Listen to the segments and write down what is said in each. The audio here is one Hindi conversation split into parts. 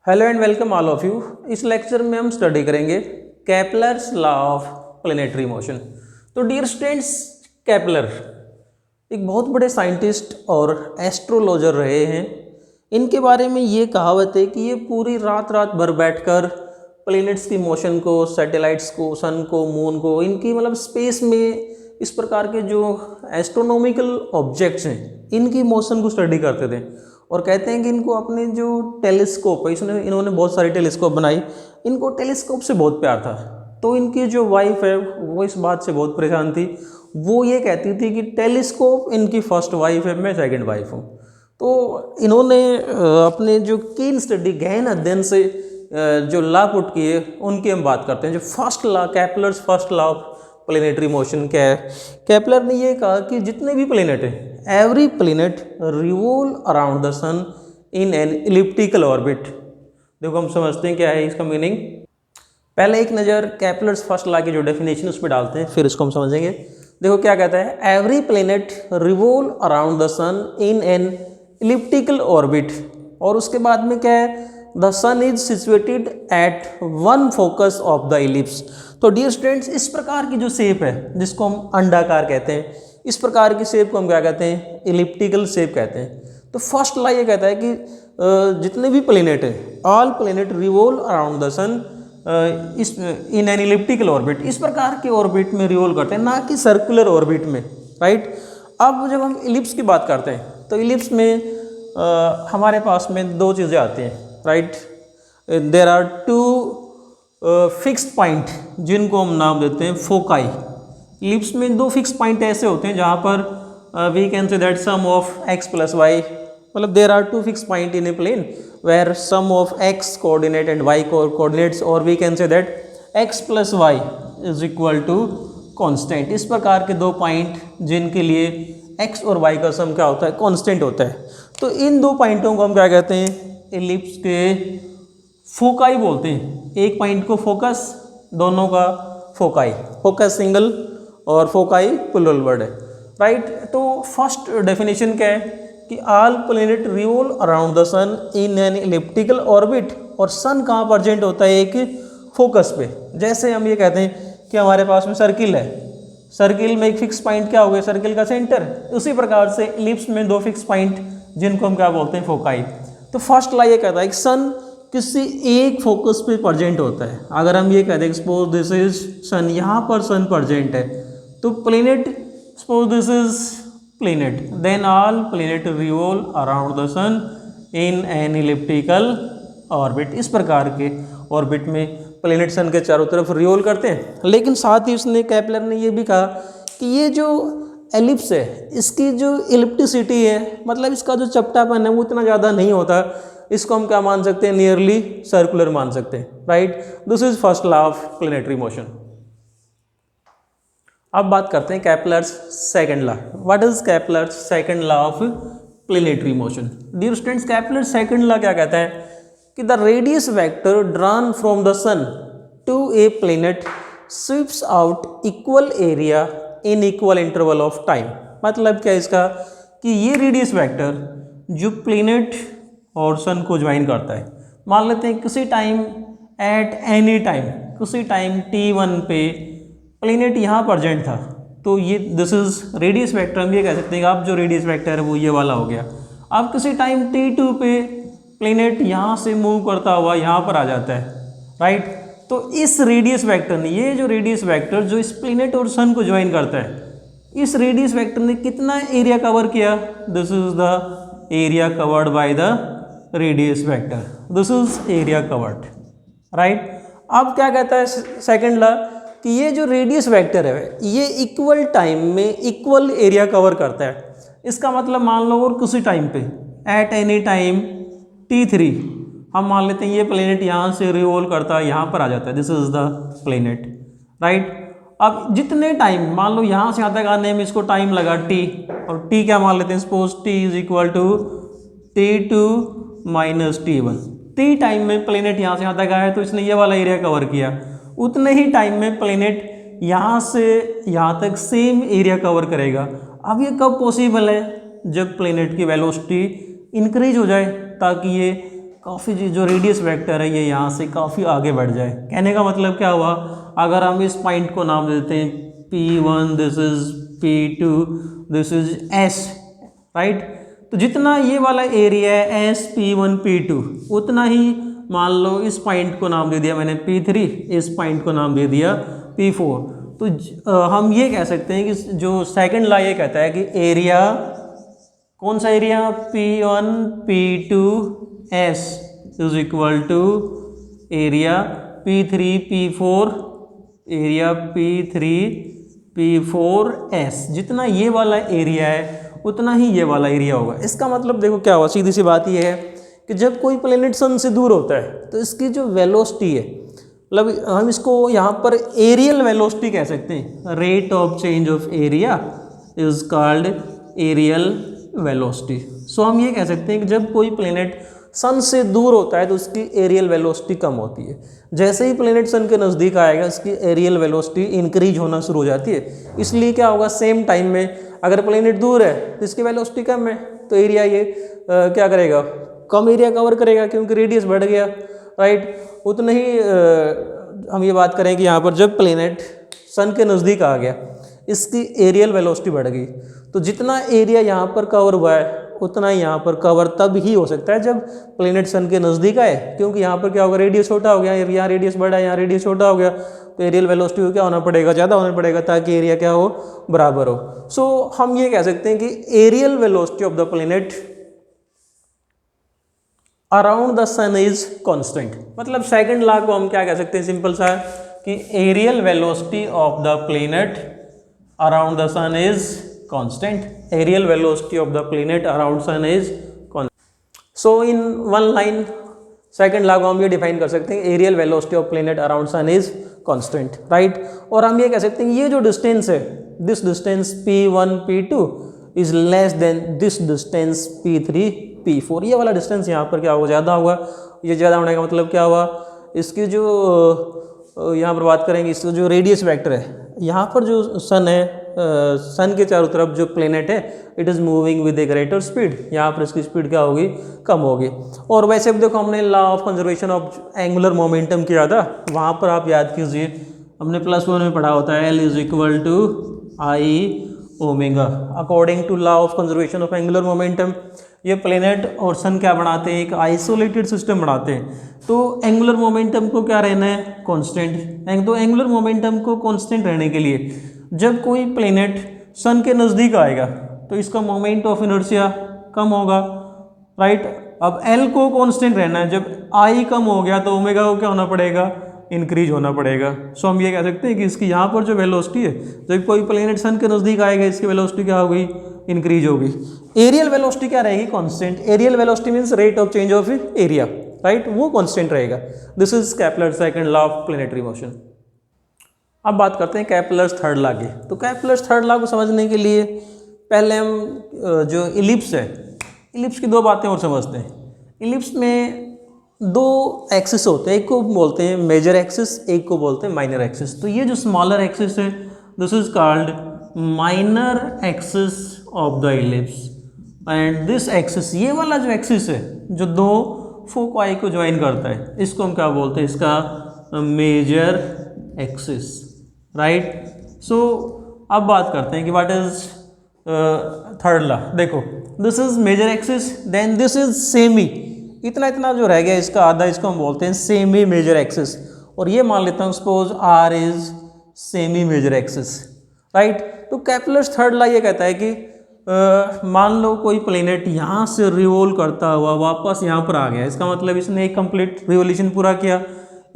Hello and welcome all of you. इस लेक्चर में हम स्टडी करेंगे Kepler's law of planetary motion. तो डियर स्टूडेंट्स, केपलर एक बहुत बड़े साइंटिस्ट और एस्ट्रोलॉजर रहे हैं। इनके बारे में ये कहावत है कि ये पूरी रात रात भर बैठकर प्लैनेट्स की मोशन को, सैटेलाइट्स को, सन को, मून को, इनकी मतलब स्पेस में इस प्रकार के जो एस्ट्रोनॉमिकल ऑब्जेक्ट्स हैं इनकी मोशन को स्टडी करते थे। और कहते हैं कि इनको अपने जो टेलीस्कोप है, इन्होंने बहुत सारी टेलीस्कोप बनाई, इनको टेलीस्कोप से बहुत प्यार था। तो इनकी जो वाइफ है वो इस बात से बहुत परेशान थी। वो ये कहती थी कि टेलीस्कोप इनकी फर्स्ट वाइफ है, मैं सेकंड वाइफ हूँ। तो इन्होंने अपने जो कीन स्टडी, गहन अध्ययन से जो लॉ पुट किए उनकी हम बात करते हैं। जो first law, Kepler's first law of planetary motion क्या है? केपलर ने ये कहा कि जितने भी प्लेनेट हैं, every planet revolve around the sun in an elliptical orbit. देखो हम समझते हैं क्या है इसका मीनिंग। पहले एक नज़र केपलर्स फर्स्ट लॉ की जो डेफिनेशन उस पर डालते हैं, फिर इसको हम समझेंगे। देखो क्या कहता है, every planet revolve around the sun in an elliptical orbit. और उसके बाद में क्या है, the sun is situated at one focus of the ellipse. तो डियर स्टूडेंट्स, इस प्रकार की जो शेप है जिसको हम अंडाकार कहते हैं, इस प्रकार की शेप को हम क्या कहते हैं? इलिप्टिकल शेप कहते हैं। तो फर्स्ट लॉ ये कहता है कि जितने भी प्लेनेट हैं, all planet revolve around the sun is in an elliptical orbit. इस प्रकार के ऑर्बिट में रिवॉल्व करते हैं, ना कि सर्कुलर ऑर्बिट में, राइट। अब जब हम इलिप्स की बात करते हैं तो इलिप्स में हमारे पास में दो चीज़ें आती हैं, right. There are two fixed point जिनको हम नाम देते हैं फोकाई। इलिप्स में दो फिक्स पॉइंट ऐसे होते हैं जहाँ पर we can say that sum of X plus Y, मतलब there are two fix point in a plane where sum of X coordinate and Y coordinates, और we can say that X plus Y is equal to constant. इस प्रकार के दो पॉइंट जिनके लिए एक्स और वाई का सम क्या होता है? कांस्टेंट होता है। तो इन दो पॉइंटों को हम क्या कहते हैं? इलिप्स के फोकाई बोलते हैं। एक पॉइंट को फोकस, दोनों का फोकाई। फोकस सिंगल और फोकाई प्लुरल वर्ड है, राइट। तो फर्स्ट डेफिनेशन क्या है कि all planet revolve around the sun in an elliptical orbit. और सन कहाँ प्रेजेंट होता है? एक फोकस पे। जैसे हम ये कहते हैं कि हमारे पास में सर्किल है, सर्किल में एक फिक्स पॉइंट क्या हो गया? सर्किल का सेंटर। उसी प्रकार से इलिप्स में दो फिक्स पॉइंट जिनको हम क्या बोलते हैं? फोकाई। तो फर्स्ट लॉ ये कहता है कि सन किसी एक फोकस पे प्रेजेंट होता है। अगर हम ये कहते हैं सपोज दिस इज सन, यहाँ पर सन प्रेजेंट है, तो planet, suppose this is planet, then all planet revolve around the sun in an elliptical orbit. इस प्रकार के ऑर्बिट में प्लेनेट सन के चारों तरफ रिवॉल्व करते हैं। लेकिन साथ ही उसने, केपलर ने ये भी कहा कि ये जो एलिप्स है, इसकी जो इलिप्टिसिटी है, मतलब इसका जो चपटापन है वो इतना ज़्यादा नहीं होता। इसको हम क्या मान सकते हैं? नियरली सर्कुलर मान सकते हैं, right. This is first law of planetary motion. अब बात करते हैं Kepler's second law. What is Kepler's second law of planetary motion? Dear students, Kepler's second law क्या कहता है कि the radius vector drawn from the sun to a planet sweeps out equal area in equal interval of time. मतलब क्या इसका कि ये रेडियस वेक्टर जो प्लेनेट और सन को ज्वाइन करता है, मान लेते हैं किसी टाइम एट एनी टाइम, किसी टाइम t1 पे प्लेनेट यहाँ प्रेजेंट था, तो ये दिस इज रेडियस वेक्टर। हम ये कह सकते हैं कि अब जो रेडियस वेक्टर है वो ये वाला हो गया। अब किसी टाइम t2 पे प्लेनेट यहाँ से मूव करता हुआ यहाँ पर आ जाता है, राइट। तो इस रेडियस वेक्टर ने, ये जो रेडियस वेक्टर जो इस प्लेनेट और सन को ज्वाइन करता है, इस रेडियस वेक्टर ने कितना एरिया कवर किया? This is the area covered by the radius vector, this is area covered, right. अब क्या कहता है सेकंड लॉ कि ये जो रेडियस वेक्टर है ये इक्वल टाइम में इक्वल एरिया कवर करता है। इसका मतलब मान लो और किसी टाइम पे एट एनी टाइम t3 हम मान लेते हैं ये प्लेनेट यहाँ से रिवॉल्व करता है, यहाँ पर आ जाता है, this is the planet, right. अब जितने टाइम, मान लो यहाँ से यहाँ तक आने में इसको टाइम लगा t, और t क्या मान लेते हैं? Suppose t is equal to t2 minus t1। t time में प्लेनेट यहाँ से यहाँ तक आया तो इसने ये वाला एरिया कवर किया। उतने ही टाइम में प्लेनेट यहाँ से यहाँ तक सेम एरिया कवर करेगा। अब ये कब पॉसिबल है? जब प्लेनेट की वेलोसिटी इंक्रीज हो जाए, ताकि ये काफ़ी जो रेडियस वेक्टर है ये यहाँ से काफ़ी आगे बढ़ जाए। कहने का मतलब क्या हुआ, अगर हम इस पॉइंट को नाम देते हैं P1, this is P2, this is S, right. तो जितना ये वाला एरिया है S P1 P2, उतना ही मान लो इस पॉइंट को नाम दे दिया मैंने P3, इस पॉइंट को नाम दे दिया P4। तो हम ये कह सकते हैं कि जो सेकंड लॉ ये कहता है कि एरिया, कौन सा area, P1 P2 S is equal to area P3 P4, area P3 P4 S। जितना ये वाला एरिया है उतना ही ये वाला एरिया होगा। इसका मतलब देखो क्या हुआ, सीधी सी बात ये है कि जब कोई प्लेनेट सन से दूर होता है तो इसकी जो वेलोसिटी है, मतलब हम इसको यहाँ पर एरियल वेलोसिटी कह सकते हैं। Rate of change of area is called areal velocity. So हम ये कह सकते हैं कि जब कोई प्लेनेट सन से दूर होता है तो उसकी एरियल वेलोसिटी कम होती है। जैसे ही प्लेनेट सन के नज़दीक आएगा इसकी एरियल वेलोसिटी इंक्रीज होना शुरू हो जाती है। इसलिए क्या होगा, सेम टाइम में अगर प्लेनेट दूर है तो इसकी वेलोसिटी कम है, तो एरिया ये क्या करेगा, कम एरिया कवर करेगा क्योंकि रेडियस बढ़ गया, राइट। उतना ही हम ये बात करें कि यहाँ पर जब प्लेनेट सन के नज़दीक आ गया इसकी एरियल वेलोसिटी बढ़ गई, तो जितना एरिया यहाँ पर कवर हुआ है उतना ही यहाँ पर कवर तब ही हो सकता है जब प्लेनेट सन के नज़दीक आए, क्योंकि यहाँ पर क्या होगा, रेडियस छोटा हो गया, यहाँ रेडियस बढ़ा है, यहाँ रेडियस छोटा हो गया, तो एरियल वेलोसिटी को क्या होना पड़ेगा, ज़्यादा होना पड़ेगा ताकि एरिया क्या हो, बराबर हो। सो हम ये कह सकते हैं कि areal velocity of the planet around the sun is constant. मतलब सेकंड लॉ को हम क्या कह सकते हैं, सिंपल सा कि areal velocity of the planet around the sun is constant. Areal velocity of the planet around sun is constant. So in one line second law को हम ये डिफाइन कर सकते हैं, areal velocity of planet around sun is constant, right. और हम ये कह सकते हैं ये जो डिस्टेंस है, this distance P1 P2 is less than this distance P3 P4। ये वाला डिस्टेंस यहाँ पर क्या होगा, ज़्यादा होगा। ये ज़्यादा होने का मतलब क्या हुआ, इसकी जो यहाँ पर बात करेंगे, इसका जो रेडियस वेक्टर है, यहाँ पर जो सन है, सन के चारों तरफ जो प्लेनेट है it is moving with A greater speed, यहाँ पर इसकी स्पीड क्या होगी, कम होगी। और वैसे भी देखो हमने law of conservation of angular momentum किया था, वहाँ पर आप याद कीजिए हमने +1 में पढ़ा होता है L is equal to I omega. According to law of conservation of angular momentum ये प्लेनेट और सन क्या बनाते हैं, एक आइसोलेटेड सिस्टम बनाते हैं। तो एंगुलर मोमेंटम को क्या रहना है, कांस्टेंट। तो एंगुलर मोमेंटम को कांस्टेंट रहने के लिए जब कोई प्लेनेट सन के नज़दीक आएगा तो इसका मोमेंट ऑफ इनर्शिया कम होगा, राइट। अब L को कांस्टेंट रहना है, जब I कम हो गया तो ओमेगा को क्या होना पड़ेगा, इंक्रीज होना पड़ेगा। सो हम ये कह सकते हैं कि इसकी यहाँ पर जो वेलोसिटी है, जब कोई प्लेनेट सन के नज़दीक आएगा इसकी वेलोसिटी क्या होगी, इंक्रीज होगी। एरियल वेलोसिटी क्या रहेगी, constant. Areal velocity means rate of change of area, right, वो कांस्टेंट रहेगा। This is Kepler second law of planetary motion. अब बात करते हैं केपलर्स थर्ड लॉ की। तो केपलर्स थर्ड लॉ को समझने के लिए पहले हम जो इलिप्स है, इलिप्स की दो बातें और समझते हैं। इलिप्स में दो एक्सिस होते हैं, एक को बोलते हैं मेजर एक्सिस, एक को बोलते हैं माइनर एक्सिस। तो ये जो स्मॉलर एक्सिस है this is called minor axis of the ellipse, and this axis, ये वाला जो एक्सिस है जो दो फोकाई को ज्वाइन करता है, इसको हम क्या बोलते हैं, इसका मेजर एक्सिस, राइट। सो अब बात करते हैं कि व्हाट इज थर्ड लॉ। देखो this is major axis, then this is semi, इतना इतना जो रह गया इसका आधा, इसको हम बोलते हैं सेमी मेजर एक्सिस। और ये मान लेता हूँ suppose R is semi major axis, right. तो केपलर्स थर्ड लॉ ये कहता है कि मान लो कोई प्लेनेट यहाँ से रिवॉल्व करता हुआ वापस यहाँ पर आ गया, इसका मतलब इसने एक कंप्लीट रिवोल्यूशन पूरा किया।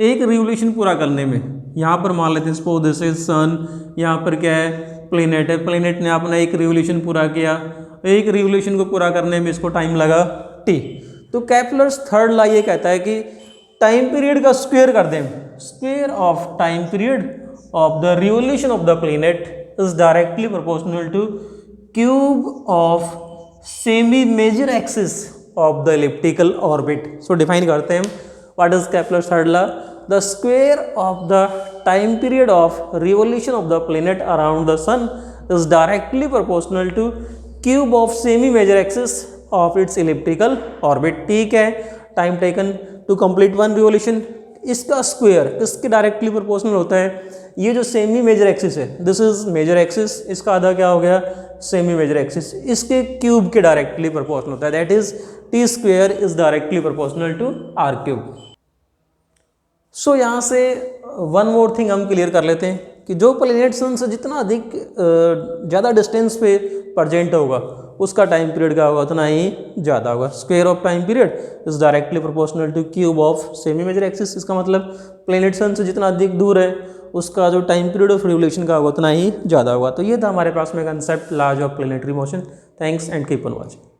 एक रिवोल्यूशन पूरा करने में यहाँ पर मान लेते हैं सपोज दिस इज सन, यहाँ पर क्या है, प्लेनेट है, प्लेनेट ने अपना एक रिवोल्यूशन पूरा किया, एक रिवोल्यूशन को पूरा करने में इसको टाइम लगा T। तो केपलर्स थर्ड लॉ ये कहता है कि टाइम पीरियड का स्क्वायर कर दें, square of time period of the revolution of the planet is directly proportional to cube of semi major axis of the elliptical orbit. So define करते हैं what is Kepler's third law, the square of the time period of revolution of the planet around the sun is directly proportional to cube of semi major axis of its elliptical orbit. ठीक है, time taken to complete one revolution, इसका स्क्वायर किसके डायरेक्टली प्रोपोर्शनल होता है, ये जो सेमी मेजर एक्सिस है, दिस इज मेजर एक्सिस, इसका आधा क्या हो गया सेमी मेजर एक्सिस, इसके क्यूब के डायरेक्टली प्रोपोर्शनल होता है, that is T square is directly proportional to R cube. So यहाँ से वन मोर थिंग हम क्लियर कर लेते हैं कि जो प्लैनेट सन से जितना अधिक ज़्यादा डिस्टेंस पे प्रेजेंट होगा उसका टाइम पीरियड क्या होगा उतना ही ज़्यादा होगा। Square of time period is directly proportional to cube of semi major axis, इसका मतलब प्लैनेट सन से जितना अधिक दूर है उसका जो टाइम पीरियड ऑफ रिवोल्यूशन का होगा उतना ही ज़्यादा होगा। तो ये था हमारे पास में concept laws of planetary motion. Thanks and keep on watching.